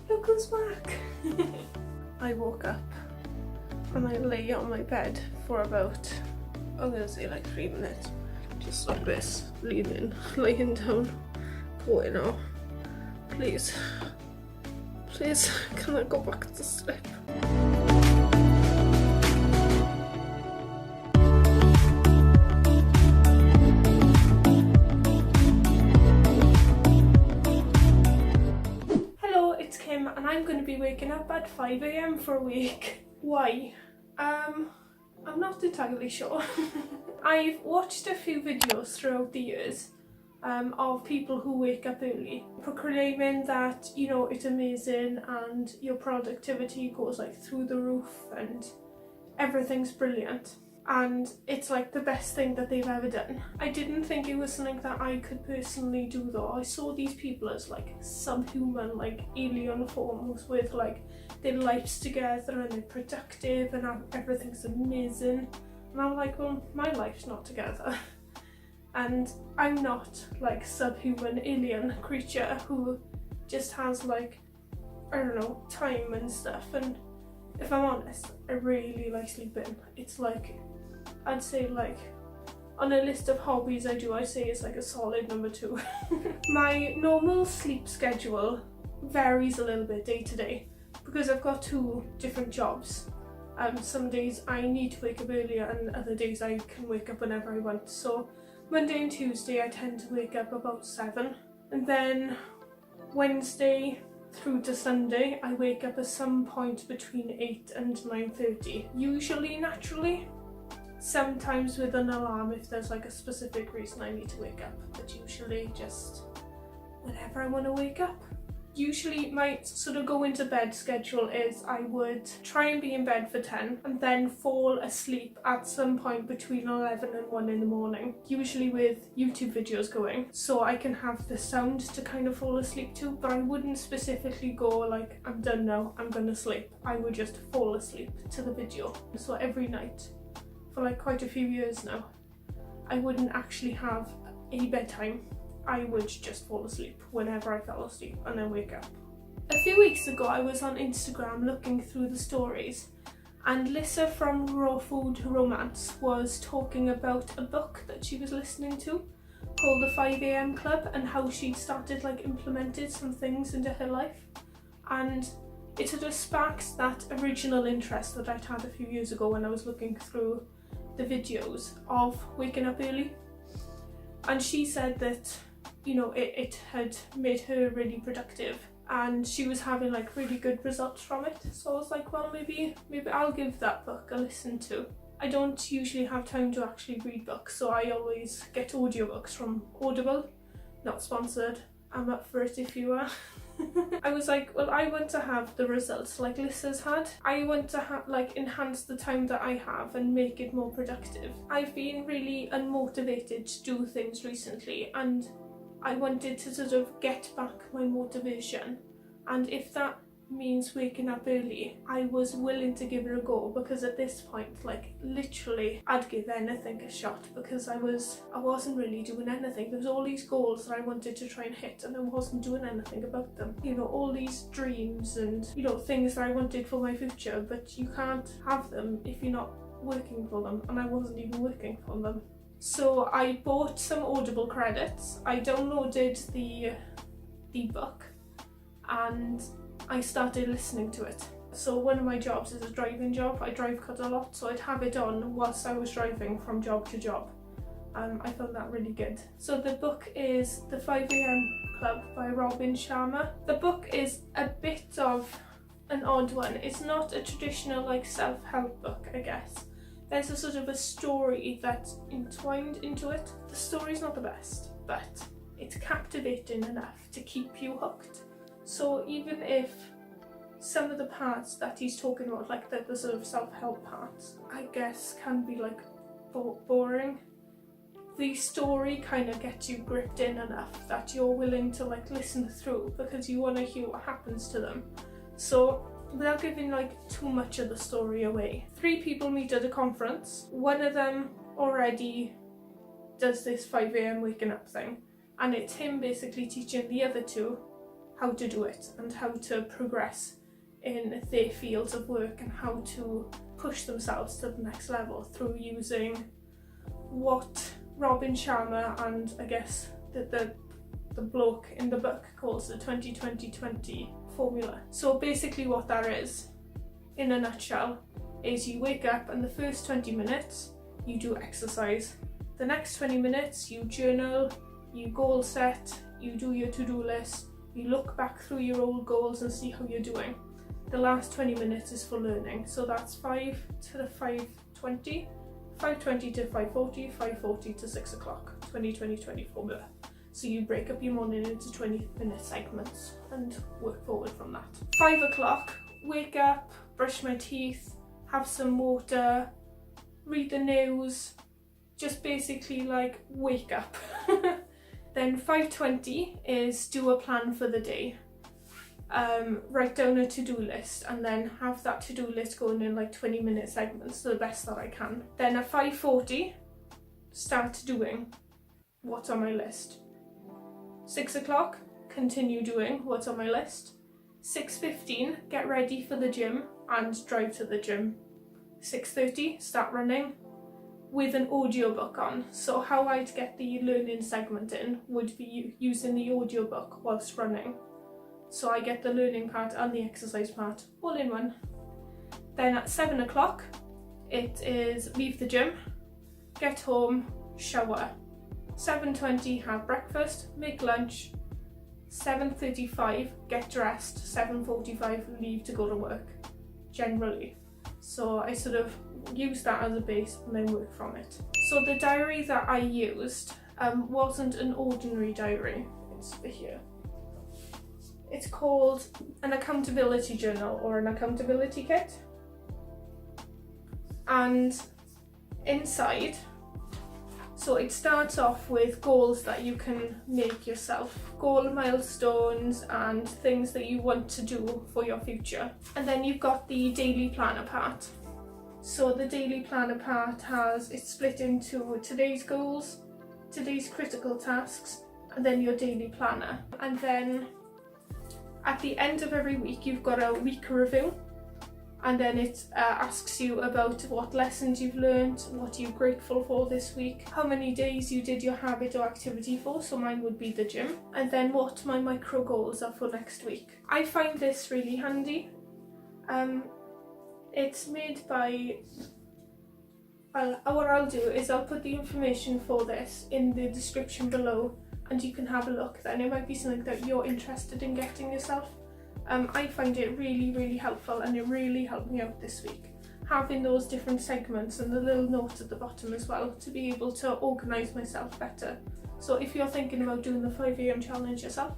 Look who's back. I woke up and I lay on my bed for about, I'm gonna say like 3 minutes. Just like this, laying down, going, oh, please, can I go back to sleep? Hello, it's Kim and I'm going to be waking up at 5 AM for a week. Why? I'm not entirely sure. I've watched a few videos throughout the years of people who wake up early, proclaiming that, you know, it's amazing and your productivity goes like through the roof and everything's brilliant. And it's like the best thing that they've ever done. I didn't think it was something that I could personally do though. I saw these people as like subhuman, like alien forms with like their lives together and they're productive and everything's amazing. And I'm like, well, my life's not together. And I'm not like subhuman alien creature who just has like, I don't know, time and stuff. And if I'm honest, I really like sleeping. It's like, I'd say like, on a list of hobbies I'd say it's like a solid number 2. My normal sleep schedule varies a little bit day to day because I've got 2 different jobs. Some days I need to wake up earlier and other days I can wake up whenever I want. So Monday and Tuesday I tend to wake up about 7, and then Wednesday through to Sunday I wake up at some point between 8 and 9:30. Usually naturally, sometimes with an alarm if there's like a specific reason I need to wake up, but usually just whenever I want to wake up. Usually my sort of go into bed schedule is I would try and be in bed for 10 and then fall asleep at some point between 11 and 1 in the morning, usually with YouTube videos going, so I can have the sound to kind of fall asleep to, but I wouldn't specifically go like, I'm done now, I'm gonna sleep. I would just fall asleep to the video. So every night for like quite a few years now, I wouldn't actually have a bedtime. I would just fall asleep whenever I fell asleep and then wake up. A few weeks ago I was on Instagram looking through the stories and Lisa from Raw Food Romance was talking about a book that she was listening to called The 5 AM Club and how she'd started like implemented some things into her life, and it sort of sparked that original interest that I'd had a few years ago when I was looking through the videos of waking up early. And she said that, you know, it had made her really productive and she was having like really good results from it. So I was like, well, maybe I'll give that book a listen to. I don't usually have time to actually read books, so I always get audiobooks from Audible. Not sponsored, I'm up for it if you are. I was like, well, I want to have the results like Lissa's had. I want to have like enhance the time that I have and make it more productive. I've been really unmotivated to do things recently and I wanted to sort of get back my motivation, and if that means waking up early, I was willing to give it a go, because at this point, like literally I'd give anything a shot, because I wasn't really doing anything. There was all these goals that I wanted to try and hit and I wasn't doing anything about them. You know, all these dreams and, you know, things that I wanted for my future, but you can't have them if you're not working for them, and I wasn't even working for them. So I bought some Audible credits, I downloaded the book and I started listening to it. So one of my jobs is a driving job. I drive quite a lot, so I'd have it on whilst I was driving from job to job. I found that really good. So the book is The 5 AM Club by Sharma. The book is a bit of an odd one. It's not a traditional like self-help book, I guess. There's a sort of a story that's entwined into it. The story's not the best, but it's captivating enough to keep you hooked. So even if some of the parts that he's talking about, like the sort of self-help parts, I guess can be like boring, the story kind of gets you gripped in enough that you're willing to like listen through because you want to hear what happens to them. So without giving like too much of the story away, 3 people meet at a conference. One of them already does this 5 AM waking up thing, and it's him basically teaching the other 2 how to do it and how to progress in their fields of work and how to push themselves to the next level through using what Robin Sharma and I guess the bloke in the book calls the 20-20-20 formula. So basically what that is, in a nutshell, is you wake up and the first 20 minutes you do exercise. The next 20 minutes you journal, you goal set, you do your to-do list, you look back through your old goals and see how you're doing. The last 20 minutes is for learning. So that's 5 to 5:20, 5:20 to 5:40, 5:40 to 6 o'clock, 20-20-20 formula. So you break up your morning into 20-minute segments and work forward from that. 5 o'clock, wake up, brush my teeth, have some water, read the news, just basically like wake up. Then 5:20 is do a plan for the day. Write down a to-do list and then have that to-do list going in like 20-minute segments to the best that I can. Then at 5:40, start doing what's on my list. 6 o'clock, continue doing what's on my list. 6:15, get ready for the gym and drive to the gym. 6:30, start running with an audiobook on. So how I'd get the learning segment in would be using the audiobook whilst running. So I get the learning part and the exercise part all in one. Then at 7 o'clock, it is leave the gym, get home, shower. 7:20, have breakfast, make lunch. 7:35, get dressed. 7:45, leave to go to work, generally. So I sort of use that as a base and then work from it. So the diary that I used wasn't an ordinary diary. It's here. It's called an accountability journal or an accountability kit. And inside, so it starts off with goals that you can make yourself, goal milestones and things that you want to do for your future. And then you've got the daily planner part. So the daily planner part it's split into today's goals, today's critical tasks, and then your daily planner. And then at the end of every week, you've got a week review. And then it asks you about what lessons you've learned, what you're grateful for this week, how many days you did your habit or activity for, so mine would be the gym, and then what my micro goals are for next week. I find this really handy. It's made by, well, what I'll do is I'll put the information for this in the description below and you can have a look then. It might be something that you're interested in getting yourself. I find it really, really helpful and it really helped me out this week. Having those different segments and the little notes at the bottom as well to be able to organise myself better. So if you're thinking about doing the 5 AM challenge yourself,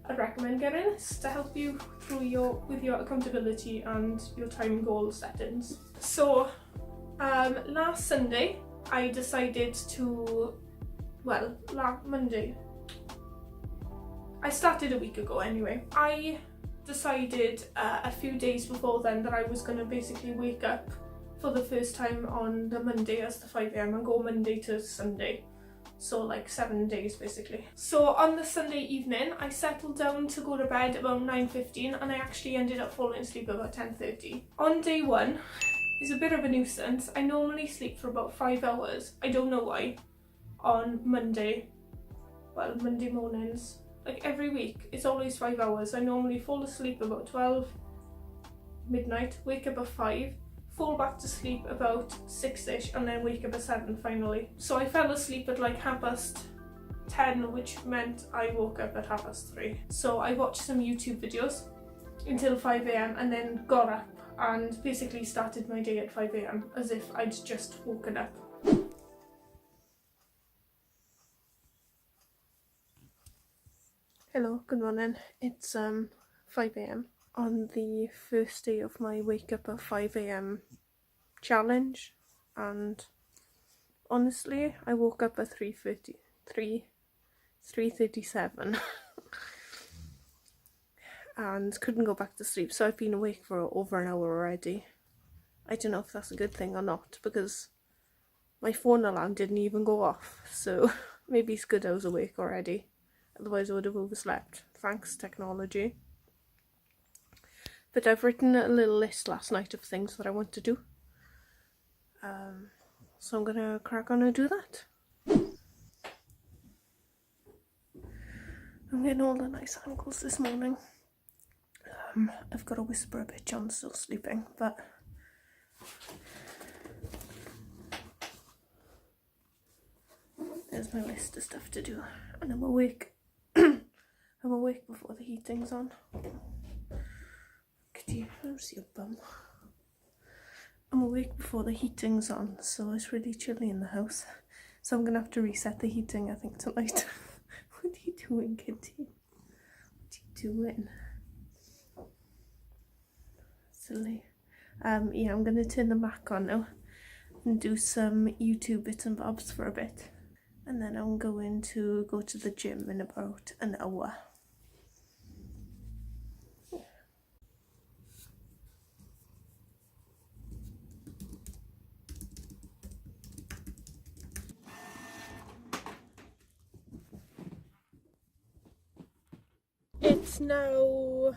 I'd recommend getting this to help you through with your accountability and your time goal settings. So last Sunday I decided to, well, last Monday, I started a week ago anyway. I decided a few days before then that I was going to basically wake up for the first time on the Monday as the 5 AM and go Monday to Sunday. So like 7 days basically. So on the Sunday evening I settled down to go to bed about 9:15 and I actually ended up falling asleep about 10:30. On day one is a bit of a nuisance. I normally sleep for about 5 hours. I don't know why. On Monday mornings, like every week, it's always 5 hours. I normally fall asleep about 12 midnight, wake up at 5, fall back to sleep about 6ish and then wake up at 7 finally. So I fell asleep at like 10:30, which meant I woke up at 3:30. So I watched some YouTube videos until 5 AM and then got up and basically started my day at 5 AM as if I'd just woken up. Hello, good morning. It's 5 AM on the first day of my wake up at 5 AM challenge, and honestly I woke up at 3:37 and couldn't go back to sleep, so I've been awake for over an hour already. I don't know if that's a good thing or not because my phone alarm didn't even go off, so maybe it's good I was awake already. Otherwise I would have overslept. thanks technology. But I've written a little list last night of things that I want to do. So I'm gonna crack on and do that. I'm getting all the nice angles this morning. I've got to whisper a bit, John's still sleeping, but there's my list of stuff to do. And I'm awake. I'm awake before the heating's on. Could you see your bum? I'm awake before the heating's on, so it's really chilly in the house. So I'm gonna have to reset the heating, I think, tonight. What are you doing, Kitty? What are you doing? Silly. Yeah, I'm gonna turn the Mac on now and do some YouTube bits and bobs for a bit. And then I'm going to go to the gym in about an hour. It's now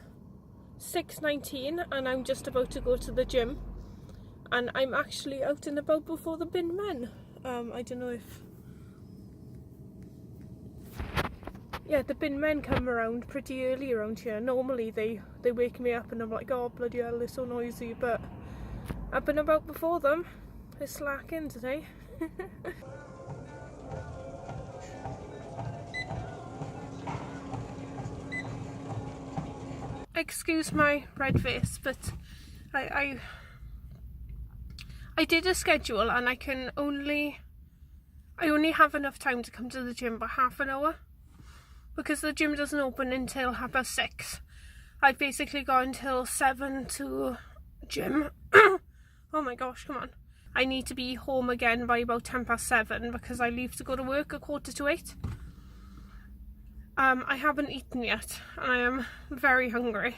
6:19 and I'm just about to go to the gym, and I'm actually out and about before the bin men. I don't know if... Yeah, the bin men come around pretty early around here. Normally they wake me up and I'm like, oh bloody hell, they're so noisy, but I've been about before them. They're slacking today. Excuse my red face, but I did a schedule and I only have enough time to come to the gym for half an hour, because the gym doesn't open until 6:30. I've basically got until 7 to gym. Oh my gosh, come on. I need to be home again by about 7:10 because I leave to go to work at 7:45. I haven't eaten yet and I am very hungry.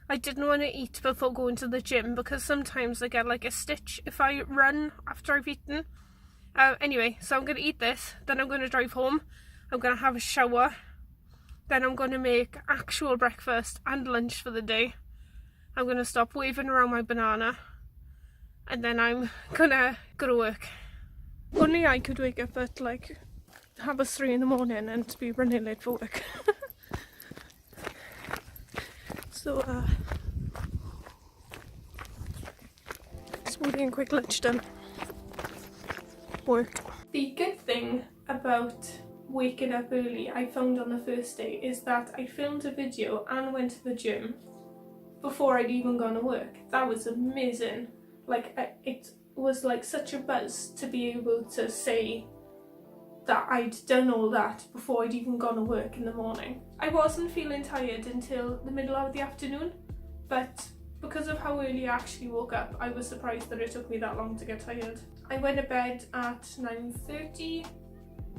I didn't want to eat before going to the gym because sometimes I get like a stitch if I run after I've eaten. Anyway, so I'm going to eat this, then I'm going to drive home, I'm going to have a shower, then I'm going to make actual breakfast and lunch for the day. I'm going to stop waving around my banana, and then I'm going to go to work. Only I could wake up at like 3:30 in the morning and be running late for work. So smoothie and quick lunch done. Work. The good thing about waking up early, I found on the first day, is that I filmed a video and went to the gym before I'd even gone to work. That was amazing. Like, it was like such a buzz to be able to say that I'd done all that before I'd even gone to work in the morning. I wasn't feeling tired until the middle of the afternoon, but because of how early I actually woke up, I was surprised that it took me that long to get tired. I went to bed at 9:30,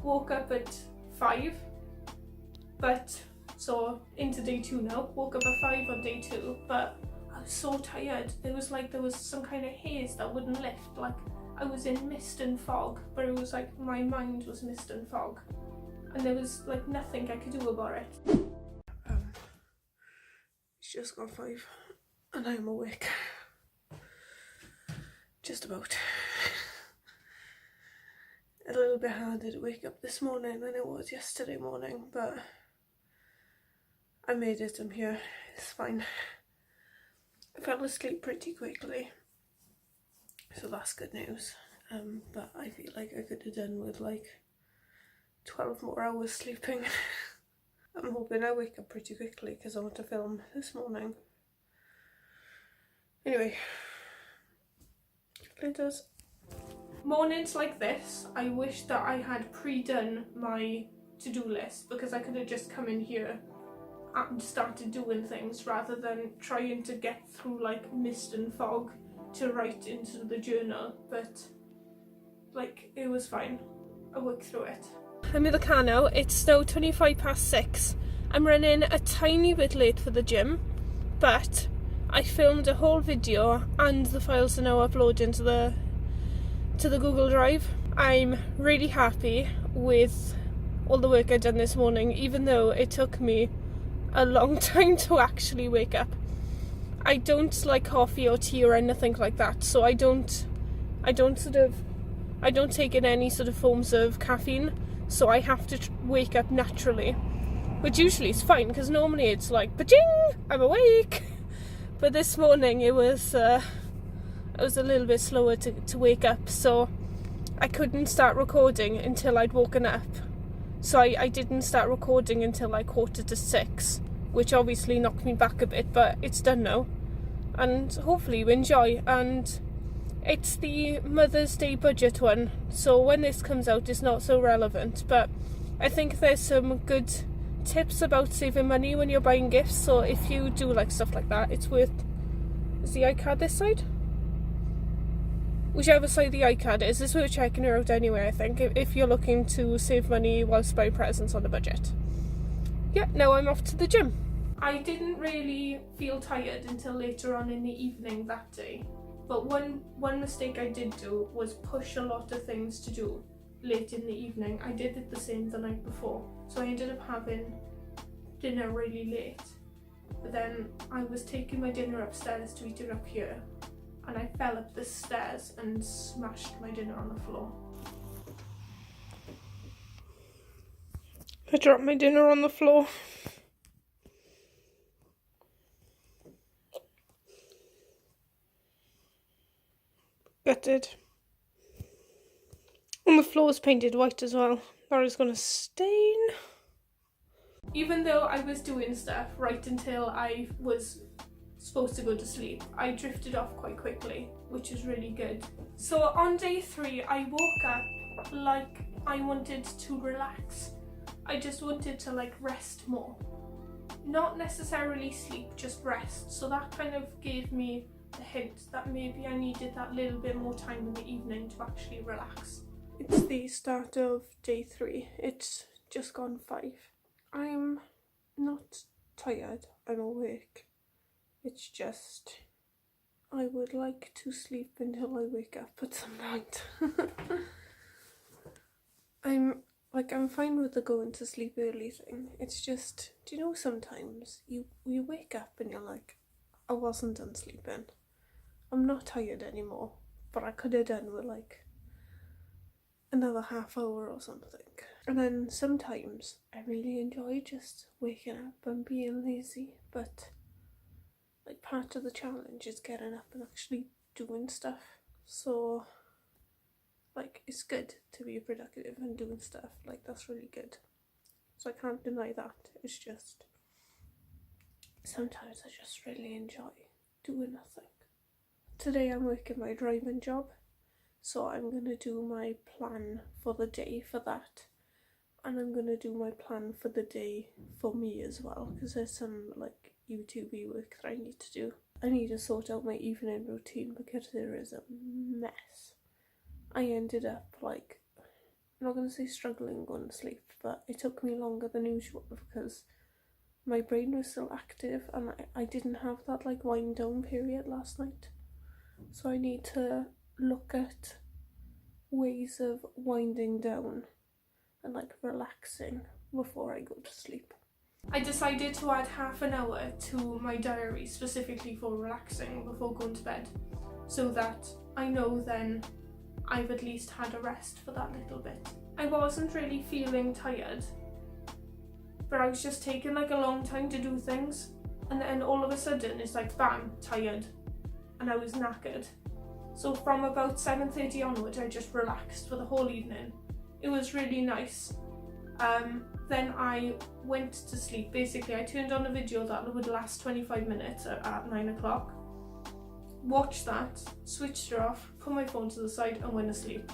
woke up at 5, so into day 2 now, woke up at 5 on day 2, but I was so tired. There was some kind of haze that wouldn't lift, like I was in mist and fog, but it was like my mind was mist and fog, and there was like nothing I could do about it. It's just gone 5 and I'm awake. Just about. A little bit harder to wake up this morning than it was yesterday morning, but I made it, I'm here, it's fine. I fell asleep pretty quickly, so that's good news. But I feel like I could have done with like 12 more hours sleeping. I'm hoping I wake up pretty quickly because I want to film this morning. Anyway, it does. Mornings like this, I wish that I had pre-done my to-do list, because I could have just come in here and started doing things rather than trying to get through like mist and fog to write into the journal. But like, it was fine. I worked through it. I'm in the car now. It's now 6:25. I'm running a tiny bit late for the gym, but I filmed a whole video and the files are now uploaded to the Google Drive. I'm really happy with all the work I've done this morning, even though it took me a long time to actually wake up. I don't like coffee or tea or anything like that, so I don't take in any sort of forms of caffeine, so I have to wake up naturally, which usually is fine because normally it's like pa-ching, I'm awake. But this morning it was a little bit slower to wake up, so I couldn't start recording until I'd woken up. So I didn't start recording until like 5:45, which obviously knocked me back a bit, but it's done now. And hopefully you enjoy. And it's the Mother's Day budget one, so when this comes out it's not so relevant, but I think there's some good tips about saving money when you're buying gifts, so if you do like stuff like that, it's worth... Is the iCard this side? Whichever side the iCard is, it's worth checking her out anyway, I think, if you're looking to save money whilst buying presents on a budget. Yeah, now I'm off to the gym. I didn't really feel tired until later on in the evening that day, but one mistake I did do was push a lot of things to do late in the evening. I did it the same the night before, so I ended up having dinner really late, but then I was taking my dinner upstairs to eat it up here, and I fell up the stairs and smashed my dinner on the floor. I dropped my dinner on the floor. Gutted. And the floor is painted white as well. That is gonna stain. Even though I was doing stuff right until I was supposed to go to sleep, I drifted off quite quickly, which is really good. So on day 3, I woke up like I wanted to relax. I just wanted to like rest more. Not necessarily sleep, just rest. So that kind of gave me a hint that maybe I needed that little bit more time in the evening to actually relax. It's the start of day 3. It's just gone 5. I'm not tired, I'm awake. It's just, I would like to sleep until I wake up at some point. I'm fine with the going to sleep early thing. It's just, do you know, sometimes you wake up and you're like, I wasn't done sleeping. I'm not tired anymore, but I could have done with like another half hour or something. And then sometimes I really enjoy just waking up and being lazy, but like part of the challenge is getting up and actually doing stuff. So like it's good to be productive and doing stuff, like that's really good. So I can't deny that. It's just sometimes I just really enjoy doing nothing. Today I'm working my driving job, so I'm going to do my plan for the day for that, and I'm going to do my plan for the day for me as well, because there's some like YouTube-y work that I need to do. I need to sort out my evening routine because there is a mess. I ended up like, I'm not going to say struggling going to sleep, but it took me longer than usual because my brain was still active and I didn't have that like wind down period last night. So I need to look at ways of winding down and like relaxing before I go to sleep. I decided to add half an hour to my diary specifically for relaxing before going to bed, so that I know then I've at least had a rest for that little bit. I wasn't really feeling tired, but I was just taking like a long time to do things, and then all of a sudden it's like bam, tired, and I was knackered. So from about 7:30 onwards I just relaxed for the whole evening. It was really nice. Then I went to sleep. Basically I turned on a video that would last 25 minutes at 9 o'clock. Watched that, switched it off, put my phone to the side and went to sleep.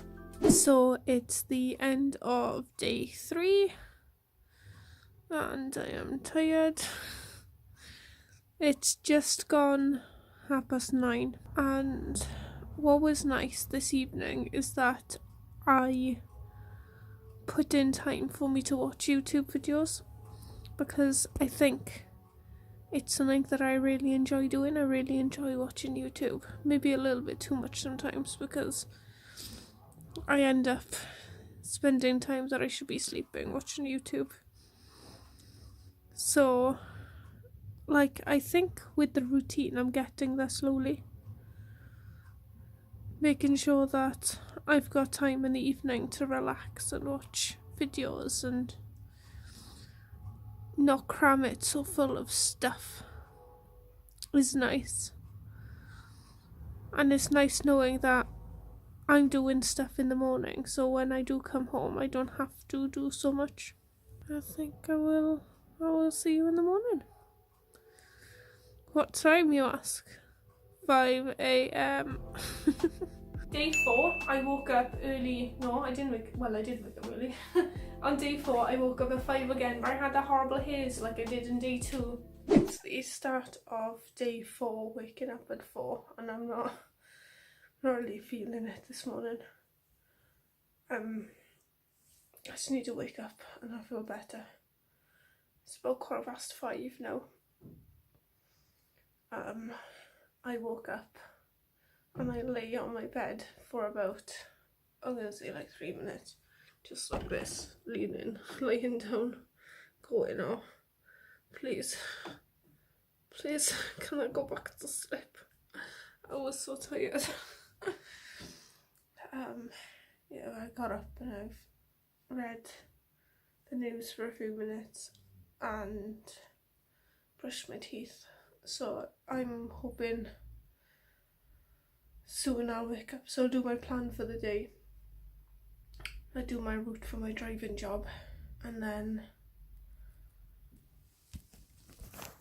So it's the end of day 3 and I am tired. It's just gone 9:30, and what was nice this evening is that I put in time for me to watch YouTube videos, because I think it's something that I really enjoy doing. I really enjoy watching YouTube, maybe a little bit too much sometimes because I end up spending time that I should be sleeping watching YouTube. So like, I think with the routine I'm getting there slowly. Making sure that I've got time in the evening to relax and watch videos and not cram it so full of stuff is nice. And it's nice knowing that I'm doing stuff in the morning, so when I do come home I don't have to do so much. I think I will see you in the morning. What time, you ask? 5 a.m. Day 4, I woke up early. No, I did wake up early. On day 4, I woke up at 5 again, but I had that horrible haze like I did in day 2. It's the start of day 4, waking up at 4, and I'm not really feeling it this morning. I just need to wake up and I feel better. It's about 5:15 now. I woke up and I lay on my bed for about, I'm gonna say like 3 minutes, just like this, laying down, going, oh, please, can I go back to sleep? I was so tired. Yeah, I got up and I've read the news for a few minutes and brushed my teeth. So I'm hoping soon I'll wake up. So I'll do my plan for the day. I do my route for my driving job, and then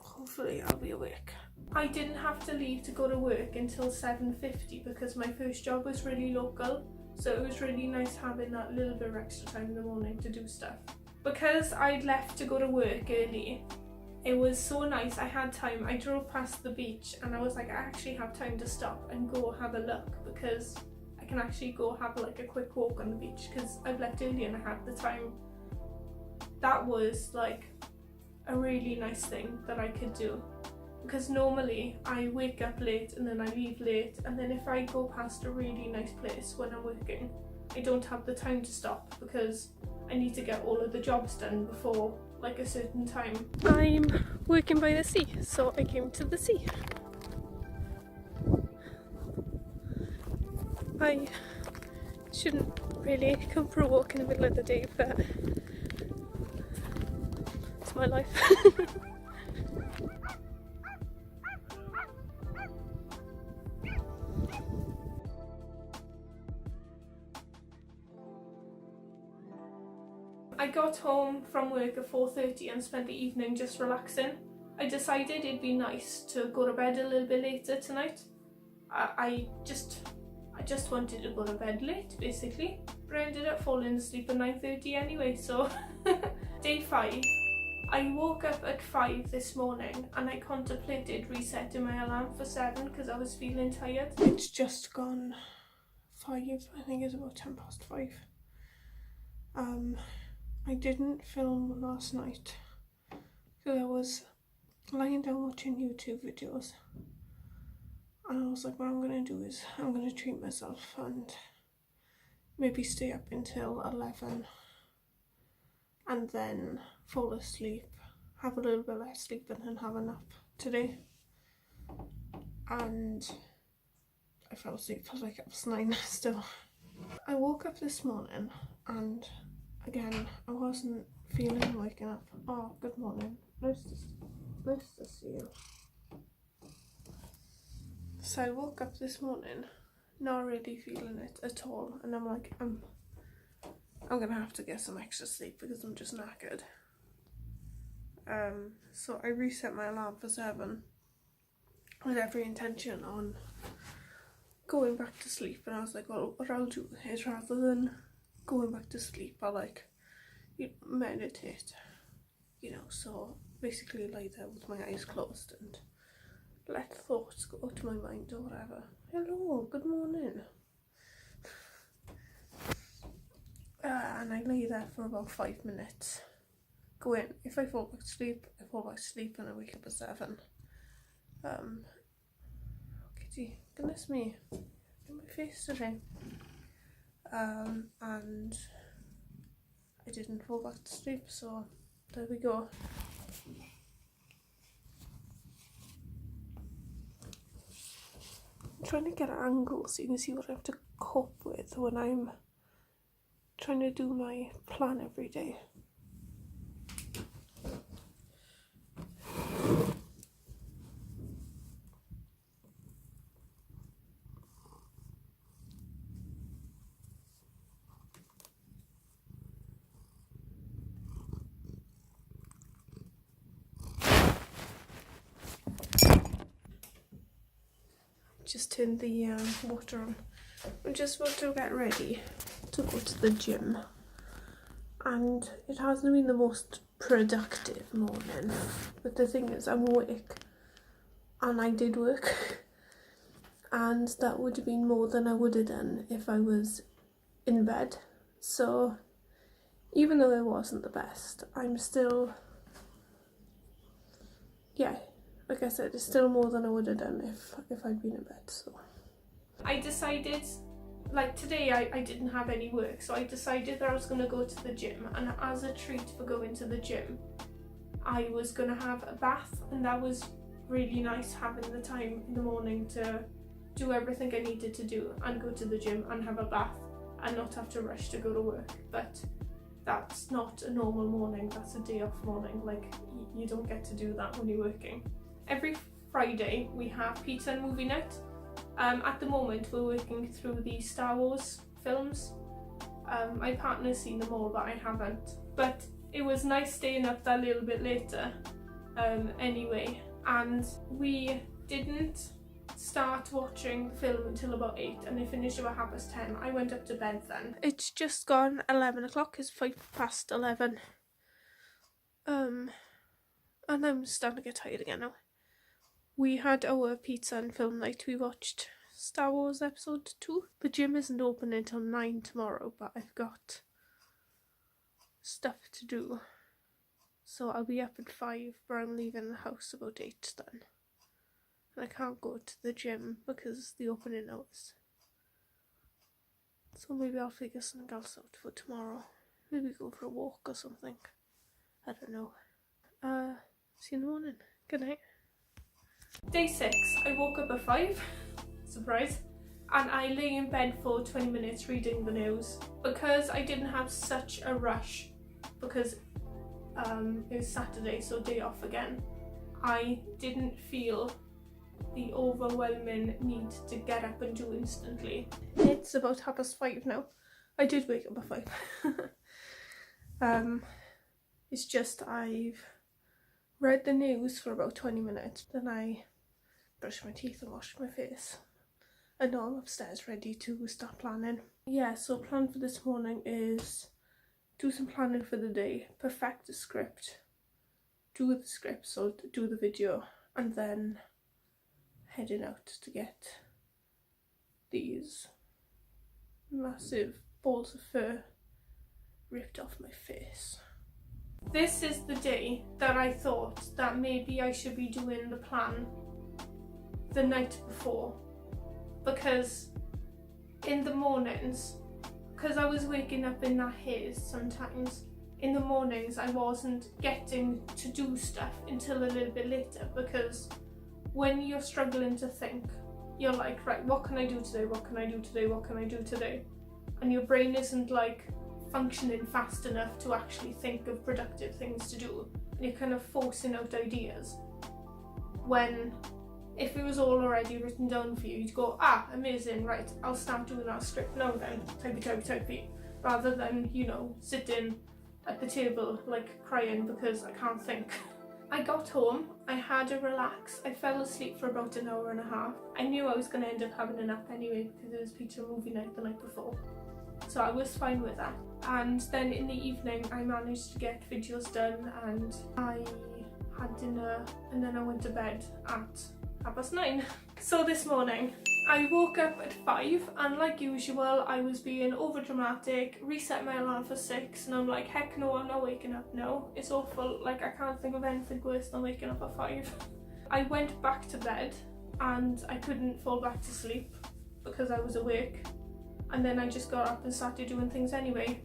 hopefully I'll be awake. I didn't have to leave to go to work until 7:50 because my first job was really local, so it was really nice having that little bit of extra time in the morning to do stuff. Because I'd left to go to work early, it was so nice. I had time. I drove past the beach and I was like, I actually have time to stop and go have a look, because I can actually go have like a quick walk on the beach because I've left early and I had the time. That was like a really nice thing that I could do, because normally I wake up late and then I leave late, and then if I go past a really nice place when I'm working, I don't have the time to stop because I need to get all of the jobs done before like a certain time. I'm working by the sea, so I came to the sea. I shouldn't really come for a walk in the middle of the day, but it's my life. I got home from work at 4:30 and spent the evening just relaxing. I decided it'd be nice to go to bed a little bit later tonight. I just wanted to go to bed late, basically, but I ended up falling asleep at 9:30 anyway, so day 5. I woke up at 5 this morning and I contemplated resetting my alarm for 7 because I was feeling tired. It's just gone 5, I think it's about 5:10. I didn't film last night because I was lying down watching YouTube videos, and I was like, what I'm going to do is I'm going to treat myself and maybe stay up until 11 and then fall asleep, have a little bit less sleep and then have a nap today. And I fell asleep at like 9 still. I woke up this morning and again I wasn't feeling waking up. Oh, good morning. Nice to see you. So I woke up this morning not really feeling it at all, and I'm like, I'm gonna have to get some extra sleep because I'm just knackered. So I reset my alarm for 7 with every intention on going back to sleep, and I was like, well, what I'll do is rather than going back to sleep, I'll like meditate, so basically lie there with my eyes closed and let thoughts go to my mind or whatever. Hello, good morning. And I lay there for about 5 minutes. Go in. If I fall back to sleep, I fall back to sleep and I wake up at 7. Kitty, goodness me, in my face today. And I didn't fall back to sleep, so there we go. trying to get an angle so you can see what I have to cope with when I'm trying to do my plan every day. Just turned the water on. I'm just about to get ready to go to the gym, and it hasn't been the most productive morning, but the thing is I'm awake and I did work and that would have been more than I would have done if I was in bed. So even though it wasn't the best, I'm still, yeah, like I said, it's still more than I would have done if I'd been in bed. So I decided, like today I didn't have any work, so I decided that I was going to go to the gym, and as a treat for going to the gym I was going to have a bath, and that was really nice, having the time in the morning to do everything I needed to do and go to the gym and have a bath and not have to rush to go to work. But that's not a normal morning, that's a day off morning. Like, you don't get to do that when you're working. Every Friday we have pizza and movie night. At the moment we're working through the Star Wars films. My partner's seen them all but I haven't. But it was nice staying up that little bit later anyway, and we didn't start watching the film until about 8 and it finished about 10:30. I went up to bed then. It's just gone 11 o'clock, it's 11:05. And I'm starting to get tired again now. We had our pizza and film night. We watched Star Wars episode 2. The gym isn't open until 9 tomorrow, but I've got stuff to do. So I'll be up at 5, but I'm leaving the house about 8 then. And I can't go to the gym because the opening hours. So maybe I'll figure something else out for tomorrow. Maybe go for a walk or something. I don't know. See you in the morning. Good night. Day 6, I woke up at 5, surprise, and I lay in bed for 20 minutes reading the news because I didn't have such a rush, because it was Saturday, so day off again. I didn't feel the overwhelming need to get up and do instantly. It's about 5:30 now. I did wake up at 5. It's just I've read the news for about 20 minutes, then I brushed my teeth and washed my face, and now I'm upstairs ready to start planning. Yeah, so plan for this morning is do some planning for the day, perfect the script, do the script, so do the video, and then heading out to get these massive balls of fur ripped off my face. This is the day that I thought that maybe I should be doing the plan the night before, because in the mornings, because I was waking up in that haze sometimes, in the mornings I wasn't getting to do stuff until a little bit later, because when you're struggling to think, you're like, right, what can I do today, what can I do today, what can I do today? And your brain isn't like functioning fast enough to actually think of productive things to do, and you're kind of forcing out ideas. When if it was all already written down for you, you'd go, amazing, right, I'll start doing that script now then, typey, rather than, you know, sitting at the table like crying because I can't think. I got home, I had a relax, I fell asleep for about an hour and a half. I knew I was going to end up having a nap anyway because it was pizza movie night the night before, so I was fine with that. And then in the evening I managed to get videos done, and I had dinner, and then I went to bed at 9:30. So this morning I woke up at 5, and like usual I was being over dramatic, reset my alarm for 6, and I'm like, heck no, I'm not waking up now. It's awful, like I can't think of anything worse than waking up at 5. I went back to bed and I couldn't fall back to sleep because I was awake, and then I just got up and started doing things anyway.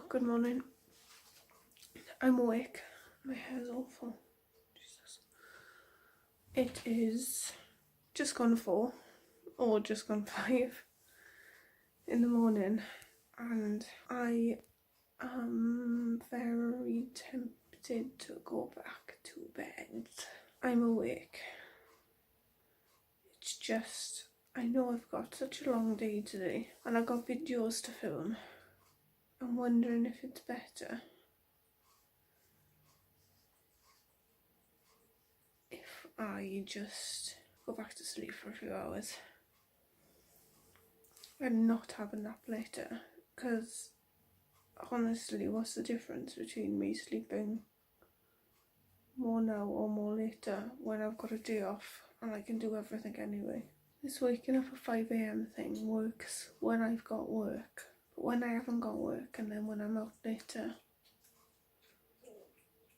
Good morning. I'm awake. My hair's awful. Jesus. It is just gone 4 or just gone 5 in the morning, and I am very tempted to go back to bed. I'm awake. It's just, I know I've got such a long day today and I've got videos to film. I'm wondering if it's better if I just go back to sleep for a few hours and not have a nap later, because honestly, what's the difference between me sleeping more now or more later when I've got a day off and I can do everything anyway? This waking up at 5 AM thing works when I've got work, but when I haven't got work and then when I'm out later,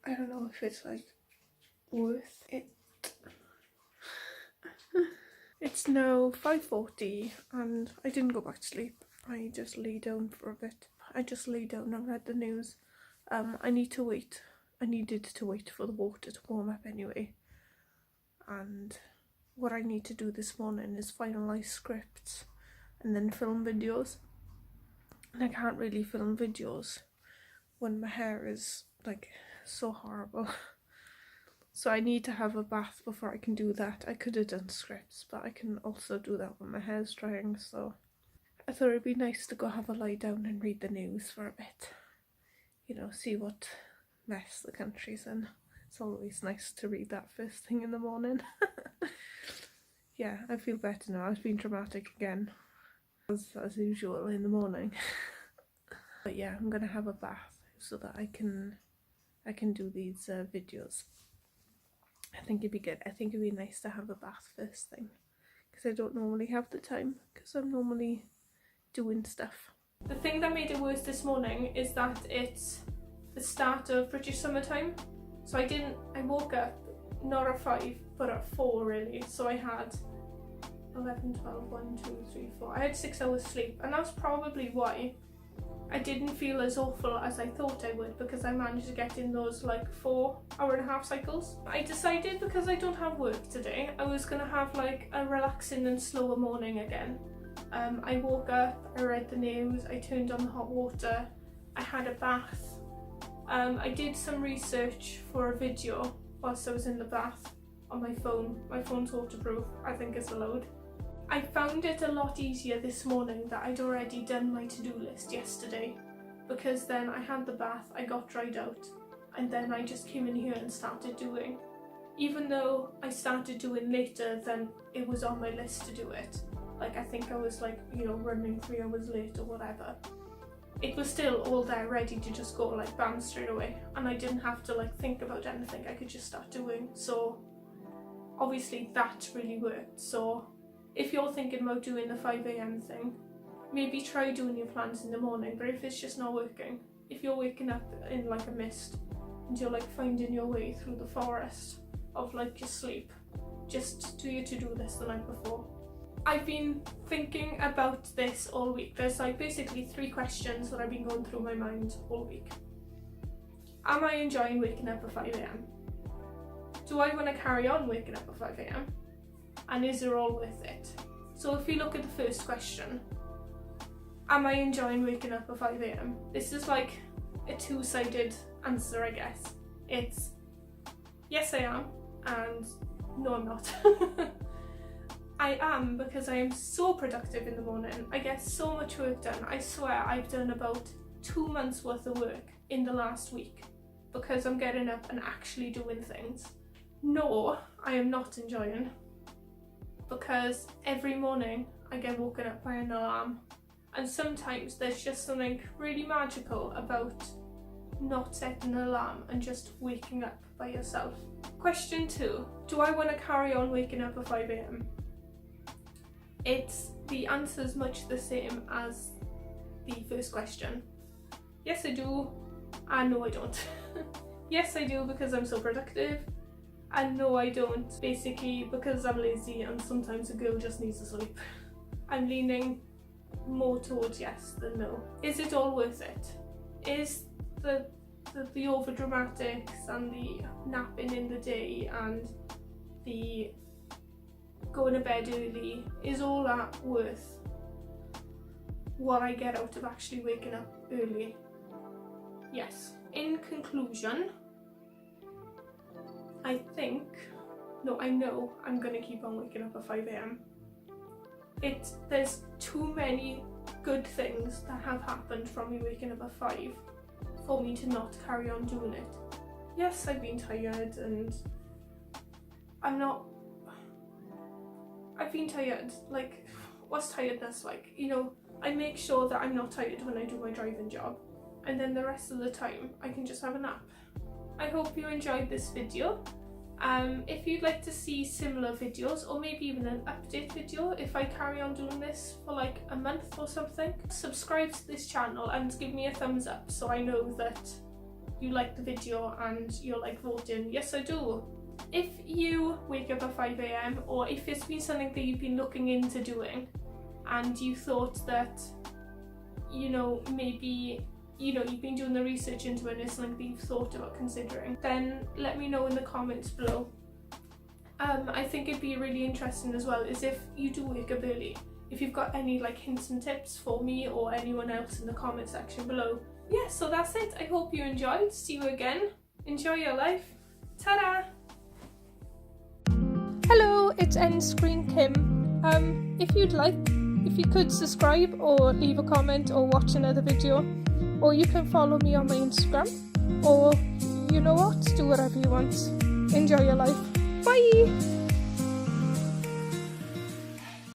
I don't know if it's like worth it. It's now 5:40 and I didn't go back to sleep. I just lay down for a bit. I just lay down and read the news. I need to wait. I needed to wait for the water to warm up anyway. And what I need to do this morning is finalise scripts and then film videos. And I can't really film videos when my hair is like so horrible. So I need to have a bath before I can do that. I could have done scripts, but I can also do that when my hair's drying, so I thought it'd be nice to go have a lie down and read the news for a bit. You know, see what mess the country's in. It's always nice to read that first thing in the morning. Yeah, I feel better now. I was being dramatic again, as usual in the morning. But yeah, I'm gonna have a bath so that I can do these videos. I think it'd be good. I think it'd be nice to have a bath first thing, because I don't normally have the time, because I'm normally doing stuff. The thing that made it worse this morning is that it's the start of British summertime. So I woke up not at 5 but at 4 really. So I had 11, 12, 1, 2, 3, 4. I had 6 hours sleep, and that's probably why I didn't feel as awful as I thought I would, because I managed to get in those like 4.5-hour cycles. I decided, because I don't have work today, I was gonna have like a relaxing and slower morning again. I woke up, I read the news, I turned on the hot water, I had a bath. I did some research for a video whilst I was in the bath on my phone. My phone's waterproof, I think it's allowed. I found it a lot easier this morning that I'd already done my to-do list yesterday, because then I had the bath, I got dried out, and then I just came in here and started doing. Even though I started doing later than it was on my list to do it, like I think I was like, you know, running 3 hours late or whatever, it was still all there ready to just go like bam straight away, and I didn't have to like think about anything, I could just start doing. So obviously that really worked. So if you're thinking about doing the 5 AM thing, maybe try doing your plans in the morning. But if it's just not working, if you're waking up in like a mist and you're like finding your way through the forest of like your sleep, just do your to-do list the night before. I've been thinking about this all week. There's like basically 3 questions that I've been going through my mind all week. Am I enjoying waking up at 5 AM? Do I want to carry on waking up at 5 AM? And is it all worth it? So if you look at the first question, am I enjoying waking up at 5 AM? This is like a 2-sided answer, I guess. It's yes I am, and no I'm not. I am, because I am so productive in the morning. I get so much work done. I swear I've done about 2 months worth of work in the last week, because I'm getting up and actually doing things. No, I am not enjoying, because every morning I get woken up by an alarm, and sometimes there's just something really magical about not setting an alarm and just waking up by yourself. Question 2, do I want to carry on waking up at 5 AM? The answer's much the same as the first question. Yes I do, and no I don't. Yes I do because I'm so productive, and no I don't basically because I'm lazy and sometimes a girl just needs to sleep. I'm leaning more towards yes than no. Is it all worth it? Is the over dramatics and the napping in the day and the going to bed early, is all that worth what I get out of actually waking up early? Yes. In conclusion, I know I'm gonna keep on waking up at 5 a.m. There's too many good things that have happened from me waking up at 5 for me to not carry on doing it. Yes, I've been tired, and I've been tired. Like, what's tiredness like? You know, I make sure that I'm not tired when I do my driving job, and then the rest of the time I can just have a nap. I hope you enjoyed this video. If you'd like to see similar videos, or maybe even an update video if I carry on doing this for like a month or something, subscribe to this channel and give me a thumbs up so I know that you like the video and you're like voting yes I do. If you wake up at 5 a.m. or if it's been something that you've been looking into doing and you thought that, you know, maybe, you know, you've been doing the research into it and it's something that you've thought about considering, then let me know in the comments below. I think it'd be really interesting as well is if you do wake up early, if you've got any like hints and tips for me or anyone else in the comment section below. Yeah, so that's it. I hope you enjoyed. See you again. Enjoy your life. Ta-da! Hello, it's End Screen Kim. If you could subscribe or leave a comment or watch another video, or you can follow me on my Instagram, or you know what, do whatever you want. Enjoy your life. Bye!